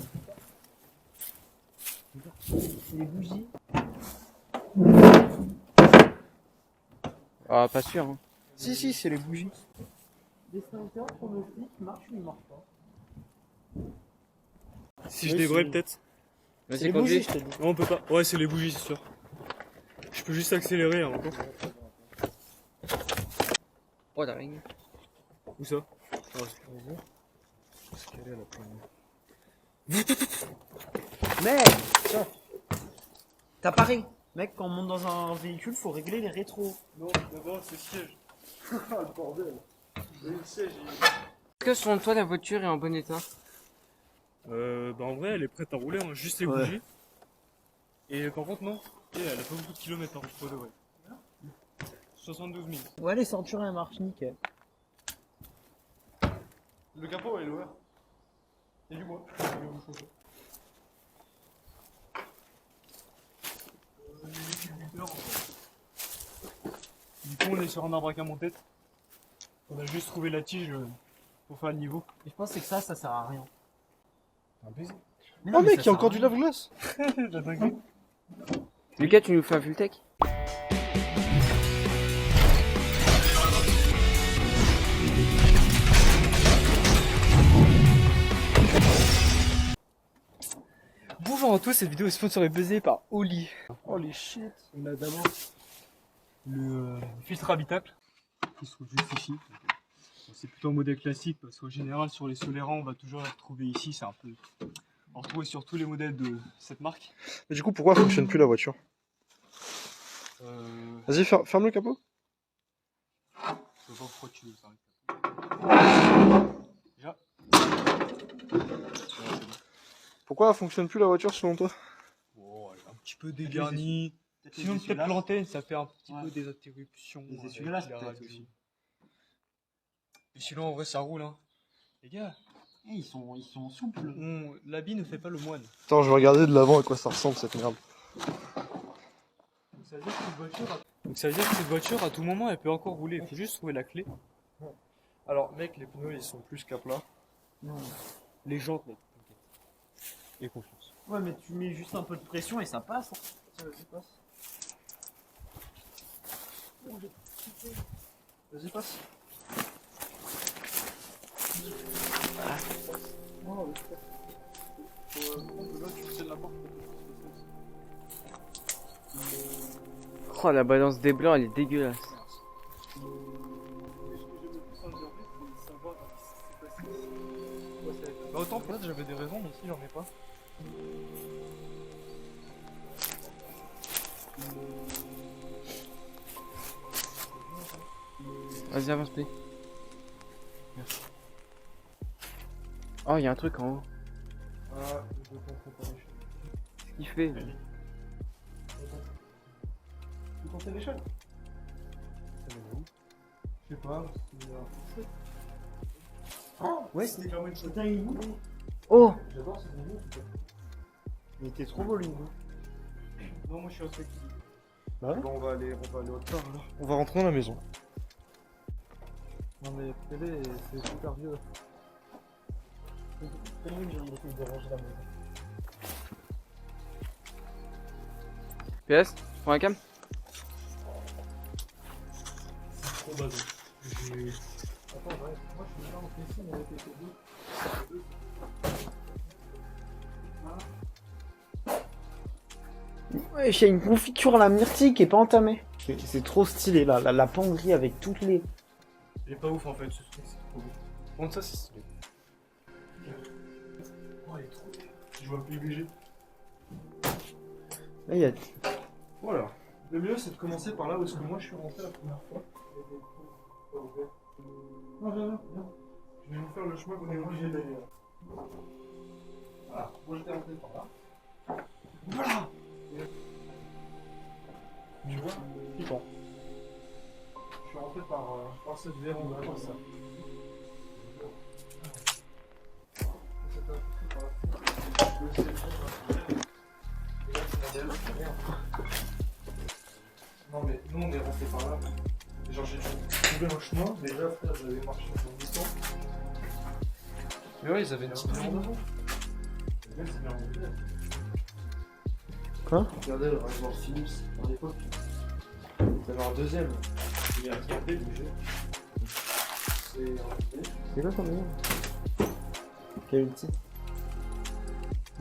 C'est les bougies. Ah, pas sûr. Hein. Si, c'est les bougies. L'extincteur sur le flic marche ou il marche pas? Si je débraye peut-être. Vas-y, les conduis. bougies, je te dis. Non, on peut pas. Ouais, c'est les bougies, c'est sûr. Je peux juste accélérer hein, encore. Oh, la ring. Où ça? Mec, tiens. T'as pareil. Mec, quand on monte dans un véhicule, faut régler les rétros. Non, d'abord c'est le siège. Le bordel. Et le siège, Est-ce que selon toi, la voiture est en bon état? Bah en vrai, elle est prête à rouler, hein, juste les Ouais. bougies. Et par contre, non, elle a pas beaucoup de kilomètres, hein, pour de vrai. 72 000. Ouais, les ceintures, elles marchent nickel. Le capot, il est ouvert. Il y a du bois. Du coup, on est sur un arbre à canon tête. On a juste trouvé la tige pour faire le niveau. Et je pense que ça sert à rien. C'est un baiser. Mais non, Oh mais mec, ça il y a sert encore à du rien. lave-glace. La dinguerie. Lucas, tu nous fais un full tech? Bonjour à tous, cette vidéo est sponsorisée par Oli. Holy shit. On a d'abord le filtre habitacle qui se trouve juste ici. Bon, c'est plutôt un modèle classique parce qu'en général sur les Solera on va toujours les retrouver ici, c'est un peu... On retrouve sur tous les modèles de cette marque. Mais du coup, pourquoi fonctionne plus la voiture? Vas-y, ferme le capot. Je sais pas pourquoi tu veux ça. Déjà. Pourquoi elle fonctionne plus la voiture selon toi? Oh, elle est un petit peu dégarnie. Sinon peut-être l'antenne ça fait un petit peu des interruptions. Les essuie-glaces, avec la peut-être radio. aussi. Et sinon en vrai ça roule hein. Les gars, Ils sont souples. l'habit ne fait pas le moine. Attends, je vais regarder de l'avant à quoi ça ressemble cette merde. Donc ça veut dire que cette voiture à tout moment elle peut encore rouler, il faut juste trouver la clé. Alors mec, les pneus ils sont plus qu'à plat. Les jantes mec, t'inquiète. Et confiance. Ouais, mais tu mets juste un peu de pression et ça passe. Tiens, vas-y, passe. Vas-y, passe. Oh, la balance des blancs, elle est dégueulasse. Bah autant peut-être j'avais des raisons mais ici j'en ai pas. Vas-y, avance, P. Oh, il y a un truc en haut. Ah, je vais pas préparer. Qu'est-ce qu'il fait? Tu comptes l'échelle? Je sais pas, c'est Ouais, c'était clairement une putain, il est beau. Oh, J'adore ce niveau. il était trop beau le niveau. Non, moi je suis un truc. Bah ouais. Bon, on va aller autre part alors. On va rentrer dans la maison. Non mais télé, c'est super vieux. C'est lui que j'ai essayé de déranger la maison. PS, tu prends la cam? C'est trop basé. Attends, ouais, moi je suis déjà en PC, on avait fait deux. Ouais, il y a une confiture à la myrtille qui est pas entamée. C'est trop stylé là, la penderie avec toutes les... Il est pas ouf en fait ce truc, c'est trop beau. Montre ça, c'est stylé. Oh, il est trop bien. Je vois plus léger. Là, il y a... Voilà. Le mieux c'est de commencer par là où est-ce que moi je suis rentré la première fois. Non, viens. Je vais vous faire le chemin qu'on est obligé d'aller. Voilà, moi j'étais rentré par là. Voilà. Tu vois, flippant. Je suis rentré par cette verre en comme ça. Non mais nous on est rentré par là. Genre j'ai trouvé un chemin, déjà frère j'avais marché dans 8 ans. Mais ouais ils avaient une petite maison devant. Les gars c'est bien rendu. Quoi? Regardez le Reservoir Philips à l'époque. T'avais un deuxième. Il y a un qui a fait le budget. C'est quoi ton nom? Quel outil?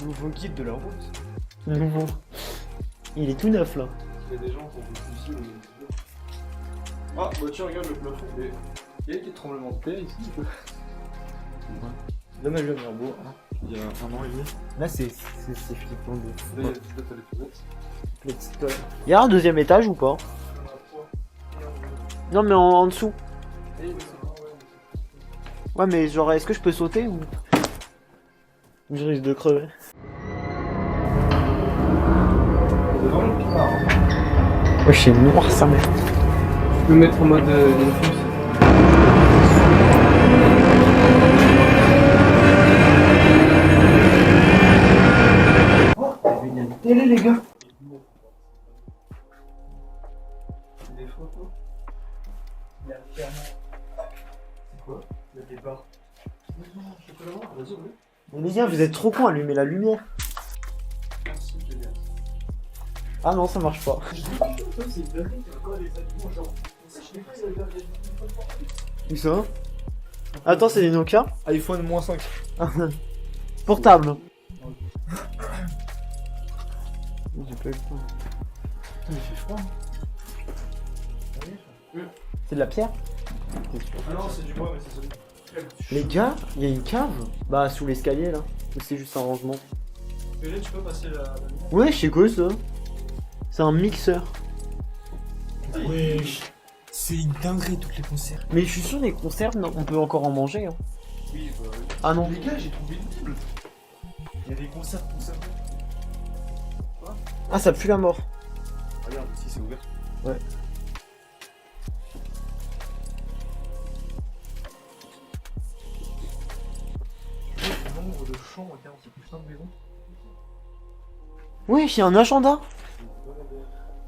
Nouveau guide de la route. Nouveau. Il est tout neuf là. Il y a des gens qui ont fait ici. Ah bah tiens regarde le plafond. Il y a eu des tremblements de terre ici. Dommage le beau. Il y a un an et demi. Là c'est flippant de fou. Là il y a des toilettes à les toilettes. Les petites toilettes. Il y a un deuxième étage ou pas? Non mais en dessous. Ouais mais genre est-ce que je peux sauter ou... Je risque de crever. Ouais c'est noir ça merde. Tu peux mettre en mode diffuse. Oh, il y a une télé les gars. C'est des photos. Il y a clairement... C'est quoi? Il y a des barres. Non, je peux l'avoir, vas-y, oui. Mais les gars vous êtes trop cons, allumez la lumière. Merci, génial. Ah non ça marche pas. C'est une dinguerie, t'as encore les aliments genre... Où ça? Attends c'est des Nokia? iPhone moins 5. Portable. J'ai pas eu le temps. Il fait froid. C'est de la pierre? Ah non c'est du bois mais c'est solide. Les gars, il y a une cave? Bah sous l'escalier là. Ou c'est juste un rangement? Et là tu peux passer la lumière. Ouais, je sais quoi ça? C'est un mixeur. Wesh, c'est une dinguerie toutes les conserves. Mais je suis sûr les conserves, non, on peut encore en manger. Hein. Oui, bah oui. Ah non. Les gars, j'ai trouvé une Bible. Il y a des conserves conservées. Ah ça pue la mort. Regarde ici c'est ouvert. Ouais. Le nombre de champs, regarde, c'est plus simple maison. Wesh, il y a un agenda.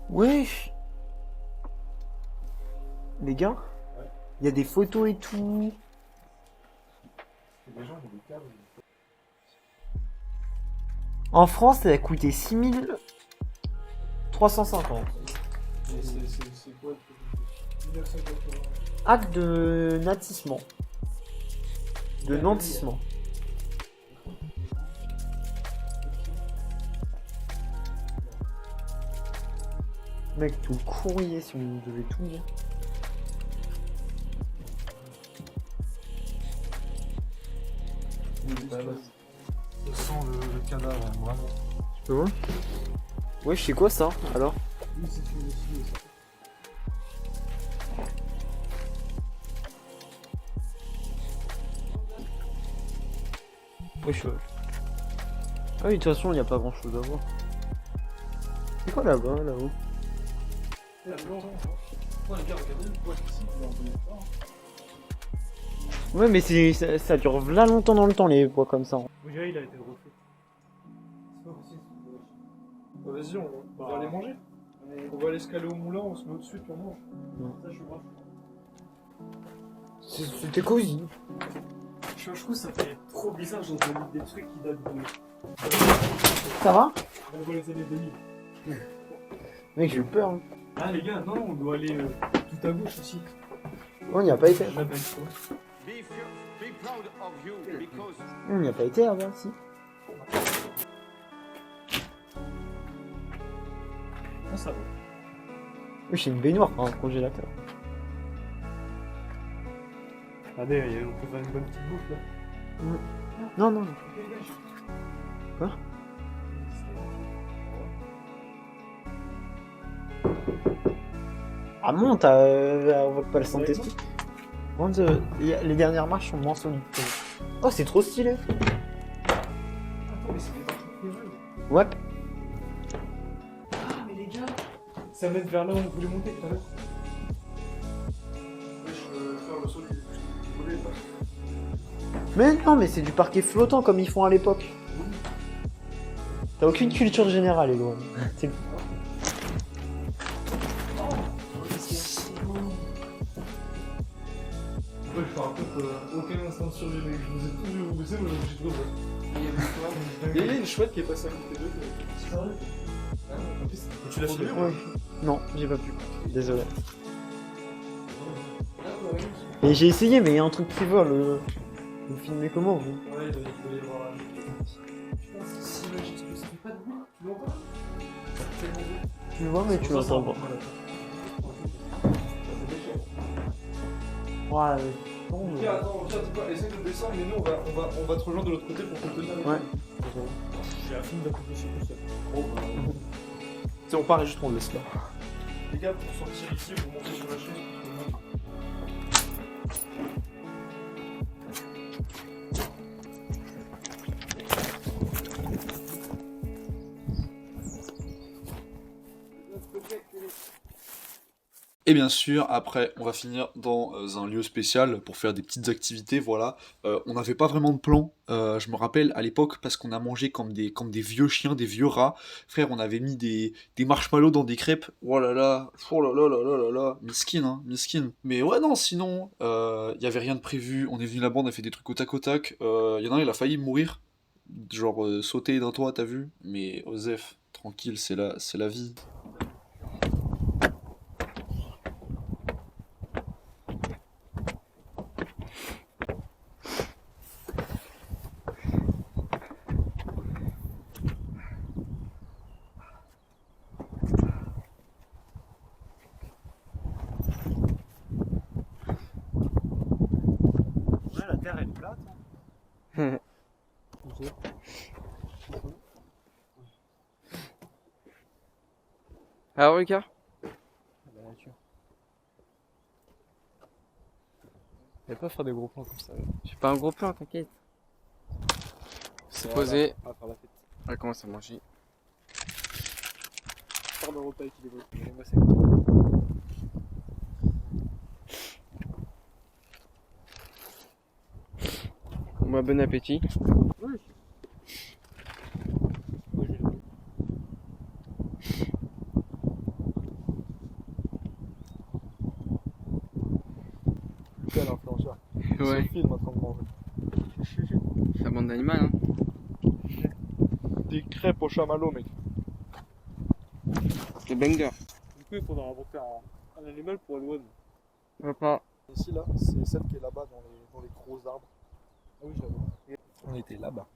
Wesh. Les gars, il y a des photos et tout. Les gens, il y a des câbles. En France, ça a coûté 6350. C'est quoi le truc? 1980. Acte de natissement. De nantissement. Mec, tout le courrier si on devait tout lire. Ça sent le cadavre, vraiment. Tu peux voir? Ouais, je sais quoi ça, alors? Oui, c'est une aussi, ça. Ouais, je sais. Ah oui, de toute façon, il n'y a pas grand chose à voir. C'est quoi là-bas, là-haut? Il y a longtemps. Oh les gars, regardez le poids ici, vous en connaissez pas. Ouais, mais ça dure v'là longtemps dans le temps, les bois comme ça. On dirait il a été refait. C'est pas possible. Bah, vas-y, on va aller manger. On va aller se caler au moulin, on se met au-dessus, puis on mange. Ça, je suis grave. C'était cosy. Je trouve ça fait trop bizarre, j'ai entendu des trucs qui datent de... Ça va? On voit les années 2000. Mec, j'ai eu peur. Hein. Ah les gars, non, on doit aller tout à gauche aussi. On n'y a pas été. La belle fois. On n'y a pas été avant, si. Ah, ça va. Oui, j'ai une baignoire, un congélateur. Regardez, on peut faire une bonne petite bouffe là. Non, non, non. Quoi? Ah monte, on va pas le Saint-Esprit. Les dernières marches sont moins solides. Oh, c'est trop stylé. Attends, mais c'est des marches piégeuses. Ouais. Ah, mais les gars, ça mène vers là où on voulait monter tout à l'heure. Je veux faire le saut du volet là. Mais non, mais c'est du parquet flottant comme ils font à l'époque. T'as aucune culture générale, Eloane. C'est... Ouais, je pars un peu aucun instant de survie, mec. Je vous ai tous vu vous baisser, moi j'ai trop peur. Il y a une chouette qui est passée à côté d'eux. Sérieux? Tu l'as filmé ou pas? Non, j'ai pas pu. Désolé. Et j'ai essayé, mais il y a un truc qui vole. Vous filmez comment, vous? Ouais, il doit y avoir la... Putain, c'est si magique que ça fait pas de bruit. Tu l'entends pas? Tu le vois, mais tu l'entends pas. Ouais, bon, Ok, attends, tiens, dis pas, essaye de descendre, mais nous on va te rejoindre de l'autre côté pour te tenir les ouais. J'ai la flemme d'accouper chez tout seul. Oh, bah. Si on part et juste on le laisse là. Les gars, pour sortir ici, vous montez sur la chaise. Et bien sûr, après, on va finir dans un lieu spécial pour faire des petites activités, voilà. On n'avait pas vraiment de plan, je me rappelle à l'époque, parce qu'on a mangé comme des vieux chiens, des vieux rats. Frère, on avait mis des marshmallows dans des crêpes, oh là là, miskin, hein, miskin. Mais ouais, non, sinon, il n'y avait rien de prévu, on est venu là-bas, on a fait des trucs au tac au tac. Il y en a un, il a failli mourir, genre sauter d'un toit, t'as vu? Mais Osef, tranquille, c'est la vie. La terre elle est plate. Hein. Alors Lucas? La nature. Il va pas faire des gros plans comme ça. Je fais pas un gros plan, t'inquiète. C'est posé. On va faire la fête. On va commencer à manger. Part de repas équilibré. Moi c'est Bon appétit. oui. Lucas l'influenceur. Ouais. Film en train de manger. C'est la bande d'animal, hein. Des crêpes au chamallow, mec. C'est banger. Du coup il faudra inventer un animal pour Eloane. Papa. Ici, là, c'est celle qui est là-bas dans les gros arbres. Ah oui, j'avoue. On était là-bas.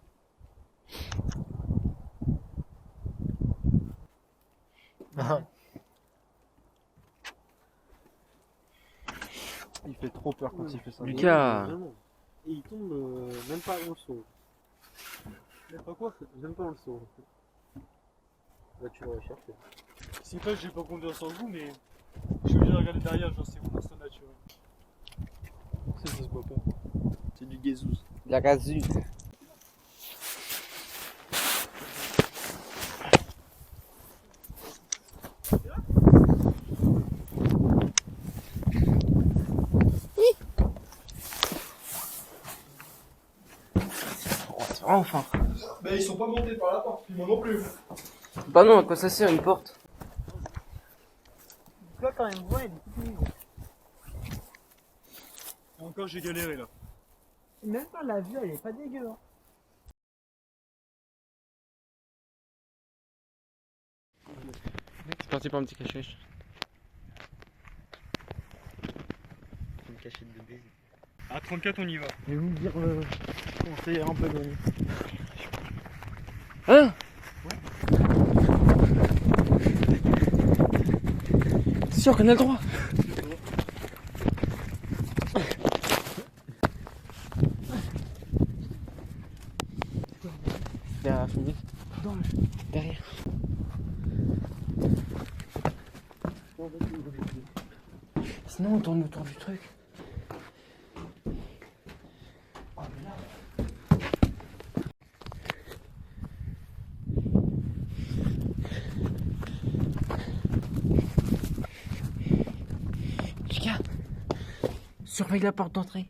Il fait trop peur quand il fait ça. Lucas. Vraiment. Et il tombe même pas dans le seau. Même pas quoi? Même pas dans le seau. Là tu vas rechercher. C'est pas que j'ai pas confiance en vous, mais je suis obligé de regarder derrière, genre c'est mon instinct naturel. Ça se voit pas. C'est du gazouze. La gazue. Enfin. Bah ils sont pas montés par la porte, puis moi non plus. Bah non, à quoi ça sert une porte? Toi, quand même, ouais, il est tout mignon. Encore, j'ai galéré là. Même pas la vue, elle est pas dégueu. Hein. C'est parti pour un petit cache-cache. Une cachette de baiser. À 34, on y va. Je vais vous dire comment c'est un peu donné. Hein? C'est sûr qu'on a le droit. Derrière, fini. Derrière. Sinon on tourne autour du truc. Lucas, surveille la porte d'entrée.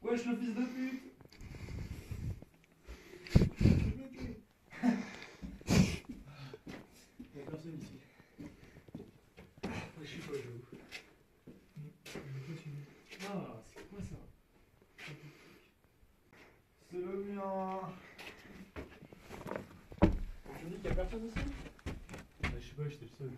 Wesh le fils de pute. Y'a personne ici. Je sais pas, j'avoue. Ah, c'est quoi ça? C'est le mien. Tu me dis qu'il y a personne ici? Je sais pas, j'étais le seul.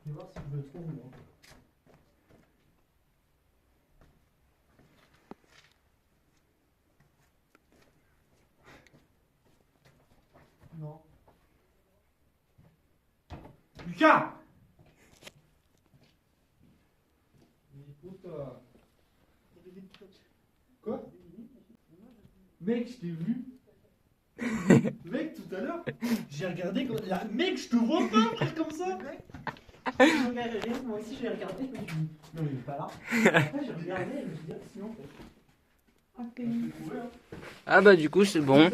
Je vais voir si je le trouve moi. Non. Lucas! Quoi? Mec, je t'ai vu. Mec, tout à l'heure, j'ai regardé quand... Mec, je te vois pas, frère, comme ça. Moi aussi j'ai regardé, je me suis dit, non il est pas là. Après j'ai regardé et je me suis dit, sinon Ah bah du coup c'est bon.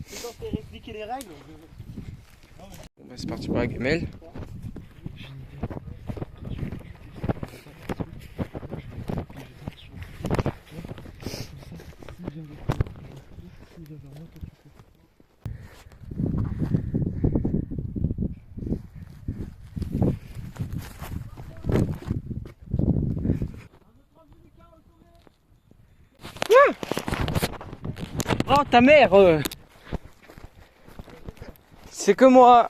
c'est quand t'es expliquer les règles. Bon bah c'est parti pour la gamelle. Oh ta mère c'est que moi.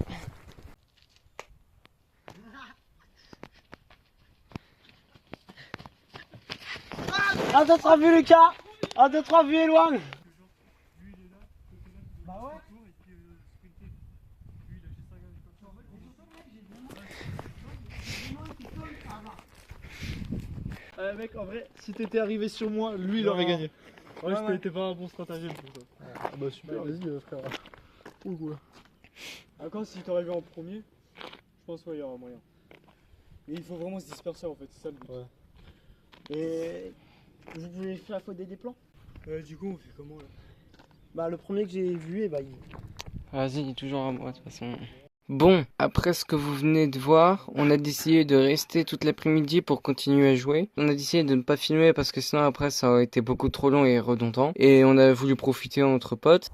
Un, deux, trois, vu Lucas. Un, deux, trois, vu éloigne. Bah ouais. Mec, en vrai, si t'étais arrivé sur moi, lui il aurait gagné. Ouais, t'es pas un bon stratagème pour ça. Ah bah super, vas-y frère. Ou quoi? Encore si t'aurais vu en premier, je pense qu'il y aura moyen. Mais il faut vraiment se disperser en fait, c'est ça le but. Ouais. Et vous voulez faire faute des plans? Du coup on fait comment là? Bah le premier que j'ai vu, et bah il... Vas-y, toujours à moi de toute façon. Bon, après ce que vous venez de voir, on a décidé de rester toute l'après-midi pour continuer à jouer. On a décidé de ne pas filmer parce que sinon après ça aurait été beaucoup trop long et redondant. Et on a voulu profiter entre potes.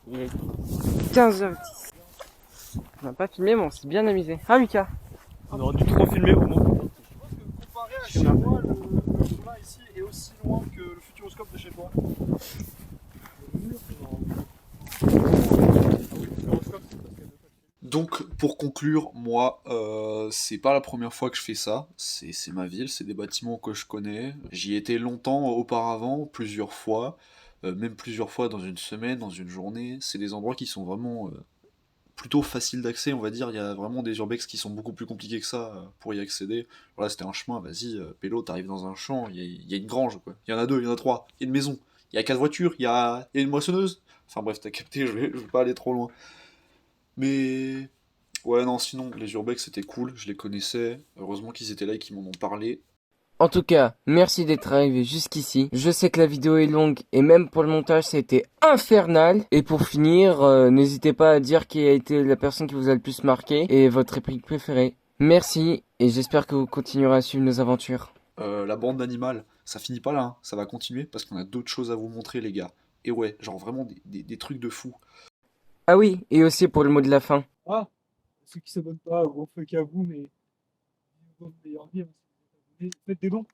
Il est 15h10. On n'a pas filmé, mais on s'est bien amusé. Ah, Lucas? On aurait dû trop filmer au moins. Comparé à chez moi, le chemin ici est aussi loin que le futuroscope de chez toi. Donc, pour conclure, moi, c'est pas la première fois que je fais ça. C'est ma ville, c'est des bâtiments que je connais. J'y étais longtemps auparavant, plusieurs fois, même plusieurs fois dans une semaine, dans une journée. C'est des endroits qui sont vraiment plutôt faciles d'accès, on va dire. Il y a vraiment des urbex qui sont beaucoup plus compliqués que ça pour y accéder. Voilà, c'était un chemin, vas-y, pélo, t'arrives dans un champ, il y a une grange, quoi. Il y en a deux, il y en a trois, il y a une maison, il y a 4 voitures, il y a une moissonneuse. Enfin bref, t'as capté, je vais pas aller trop loin. Mais ouais, non, sinon, les urbex c'était cool, je les connaissais. Heureusement qu'ils étaient là et qu'ils m'en ont parlé. En tout cas, merci d'être arrivé jusqu'ici. Je sais que la vidéo est longue et même pour le montage, ça a été infernal. Et pour finir, n'hésitez pas à dire qui a été la personne qui vous a le plus marqué et votre réplique préférée. Merci et j'espère que vous continuerez à suivre nos aventures. La bande d'animal, ça finit pas là, hein. Ça va continuer parce qu'on a d'autres choses à vous montrer, les gars. Et ouais, genre vraiment des trucs de fou. Ah oui, et aussi pour le mot de la fin. Ah, ceux qui s'abonnent pas, gros fuck à vous, mais votre meilleure vie, hein, si vous êtes abonnés, faites des dons.